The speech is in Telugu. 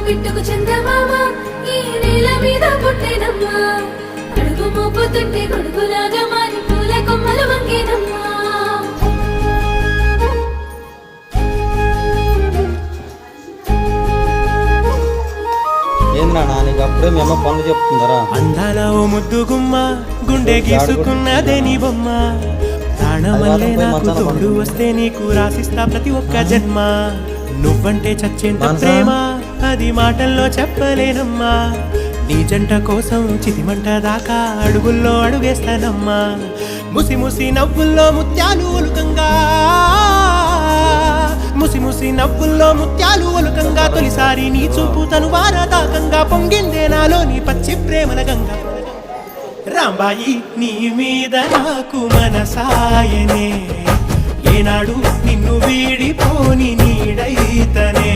బిట్టుకు చందమామ ఈ నేల మీద పుట్టేనమ్మా అడుగు మోపుతుంటే గొడుగులాగా మారి పూల కొమ్మలు వంగేనమ్మా ఏంద్రా నీకు అప్పుడే మీ అమ్మ పనులు చెప్తుందరా? అందాల ఓ ముద్దు గుమ్మ గుండె గీసుకున్నదే నీ బొమ్మ ప్రాణమల్లే నాకు తోడు వస్తే నీకు రాసిస్తా ప్రతి ఒక్క జన్మ నువ్వంటే చచ్చేంత ప్రేమ అది మాటల్లో చెప్పలేనమ్మా నీ జంట కోసం చితిమంట దాకా అడుగుల్లో అడుగేస్తానమ్మా ముసి ముసి నవ్వుల్లో ముత్యాలు ఒలుకంగా ముసి ముసి నవ్వుల్లో ముత్యాలు ఒలుకంగా తొలిసారి నీ చూపు తను వారదాకంగా పొంగిందే నాలో నీ పచ్చి ప్రేమల గంగా రాంబాయి నీ మీద నాకు మనసాయనే ఏనాడు నిన్ను వీడిపోని నీడైతనే